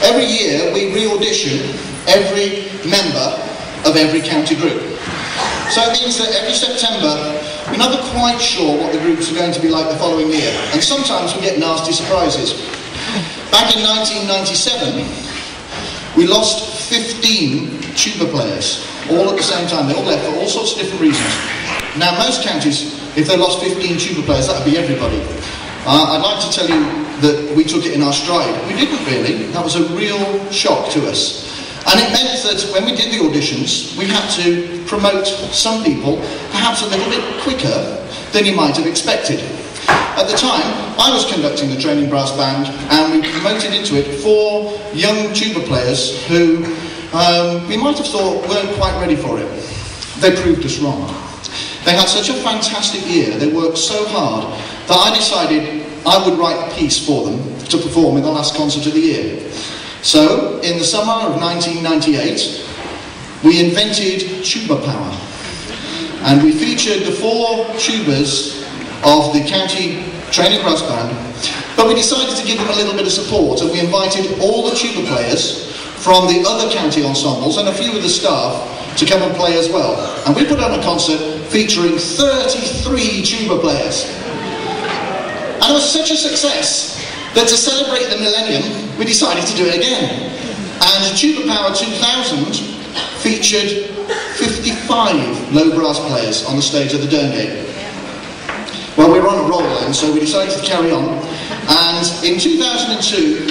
every year we re-audition every member of every county group. So it means that every September we're never quite sure what the groups are going to be like the following year, and sometimes we get nasty surprises. Back in 1997, we lost 15 tuba players, all at the same time. They all left for all sorts of different reasons. Now, most counties, if they lost 15 tuba players, that would be everybody. I'd like to tell you that we took it in our stride. We didn't really. That was a real shock to us. And it meant that when we did the auditions, we had to promote some people perhaps a little bit quicker than you might have expected. At the time, I was conducting the training brass band, and we promoted into it 4 young tuba players who we might have thought weren't quite ready for it. They proved us wrong. They had such a fantastic year, they worked so hard, that I decided I would write a piece for them to perform in the last concert of the year. So, in the summer of 1998, we invented Tuba Power. And we featured the 4 tubas of the county training brass band, but we decided to give them a little bit of support, and we invited all the tuba players from the other county ensembles and a few of the staff to come and play as well. And we put on a concert featuring 33 tuba players. And it was such a success that to celebrate the millennium, we decided to do it again. And Tuba Power 2000 featured 55 low brass players on the stage of the Derngate. Well, we were on a roll then, so we decided to carry on. And in 2002,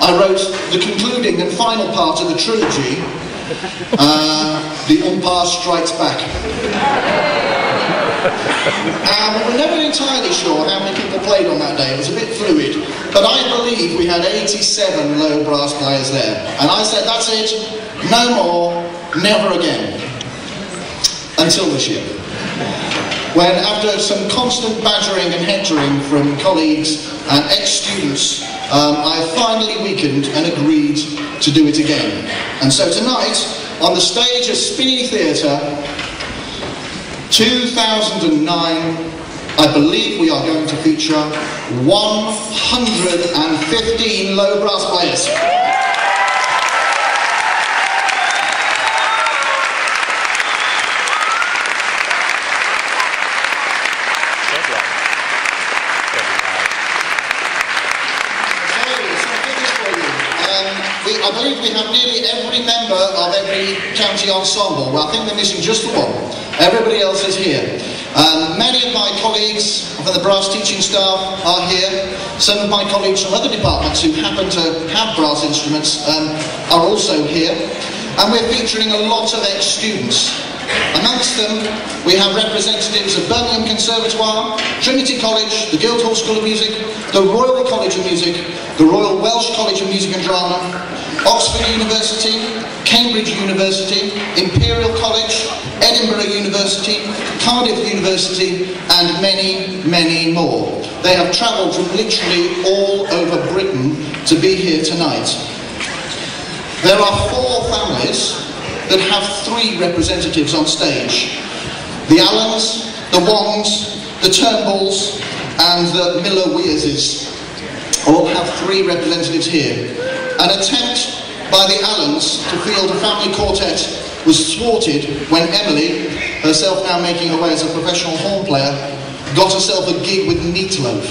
I wrote the concluding and final part of the trilogy, The Umpire Strikes Back. We were never entirely sure how many people played on that day. It was a bit fluid. But I believe we had 87 low brass players there. And I said, that's it, no more, never again. Until this year. When, after some constant badgering and hectoring from colleagues and ex-students, I finally weakened and agreed to do it again. And so tonight, on the stage of Spinney Theatre, 2009, I believe we are going to feature 115 low brass players. I believe we have nearly every member of every county ensemble. Well, I think they're missing just the one. Everybody else is here. Many of my colleagues from the brass teaching staff are here. Some of my colleagues from other departments who happen to have brass instruments are also here. And we're featuring a lot of ex-students. Amongst them, we have representatives of Birmingham Conservatoire, Trinity College, the Guildhall School of Music, the Royal College of Music, the Royal Welsh College of Music and Drama, Oxford University, Cambridge University, Imperial College, Edinburgh University, Cardiff University, and many, many more. They have travelled from literally all over Britain to be here tonight. There are 4 families that have 3 representatives on stage. The Allens, the Wongs, the Turnbulls, and the Miller-Weirses all have 3 representatives here. An attempt by the Allens to field a family quartet was thwarted when Emily, herself now making her way as a professional horn player, got herself a gig with Meatloaf.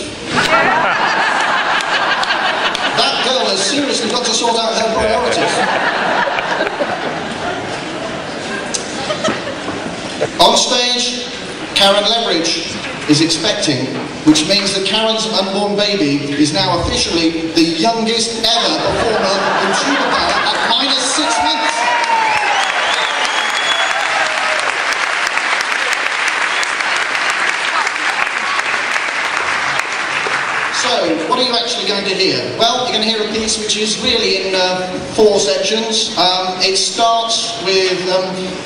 That girl has seriously got to sort out her priorities. On stage, Karen Leveridge is expecting, which means that Karen's unborn baby is now officially the youngest ever performer in Tuba Power at -6 months. So, what are you actually going to hear? Well, you're going to hear a piece which is really in 4 sections. It starts with a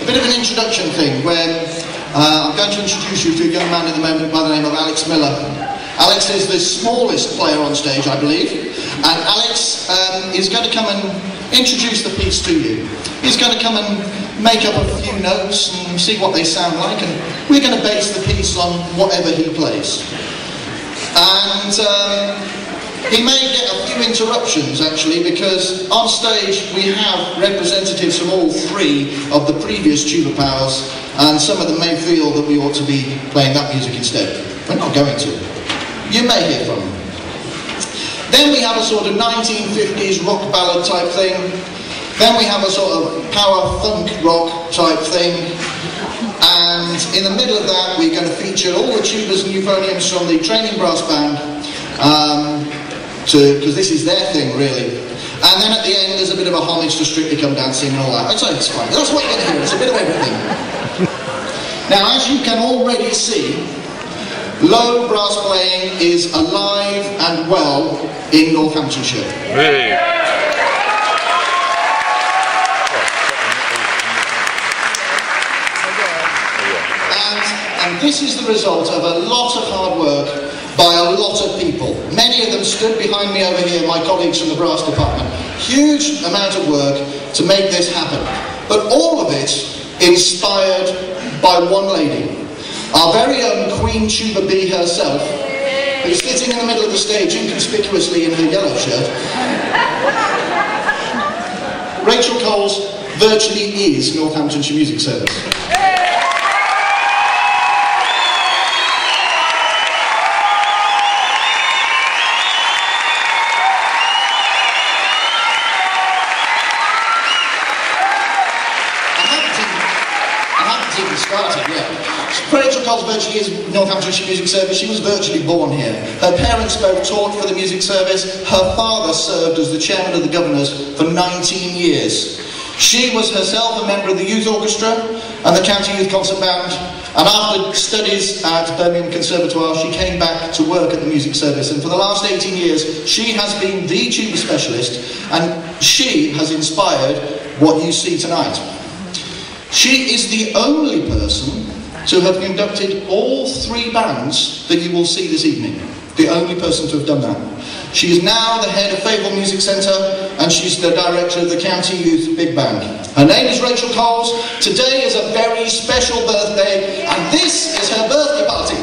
bit of an introduction thing, where I'm going to introduce you to a young man in the moment by the name of Alex Miller. Alex is the smallest player on stage, I believe, and Alex is going to come and introduce the piece to you. He's going to come and make up a few notes and see what they sound like, and we're going to base the piece on whatever he plays. And He may get a few interruptions actually, because on stage we have representatives from all three of the previous tuba powers, and some of them may feel that we ought to be playing that music instead. We're not going to. You may hear from them. Then we have a sort of 1950s rock ballad type thing. Then we have a sort of power funk rock type thing. And in the middle of that we're going to feature all the tubas and euphoniums from the training brass band, because this is their thing really. And then at the end there's a bit of a homage to Strictly Come Dancing and all that. I'd say it's fine. That's what you're going to hear. It's a bit of everything. Now, as you can already see, low brass playing is alive and well in Northamptonshire. Hey. And this is the result of a lot of hard work by a lot of people. Many of them stood behind me over here, my colleagues from the brass department. Huge amount of work to make this happen. But all of it inspired by one lady. Our very own Queen Tuba Bee herself, who's sitting in the middle of the stage inconspicuously in her yellow shirt. Rachel Coles virtually is Northamptonshire Music Service. Rachel Coles virtually is Northamptonshire Music Service. She was virtually born here. Her parents both taught for the music service. Her father served as the chairman of the governors for 19 years. She was herself a member of the youth orchestra and the county youth concert band, and after studies at Birmingham Conservatoire she came back to work at the music service, and for the last 18 years she has been the tuba specialist, and she has inspired what you see tonight. She is the only person to have conducted all three bands that you will see this evening. The only person to have done that. She is now the head of Fayetteville Music Centre, and she's the director of the County Youth Big Band. Her name is Rachel Coles. Today is a very special birthday, and this is her birthday party.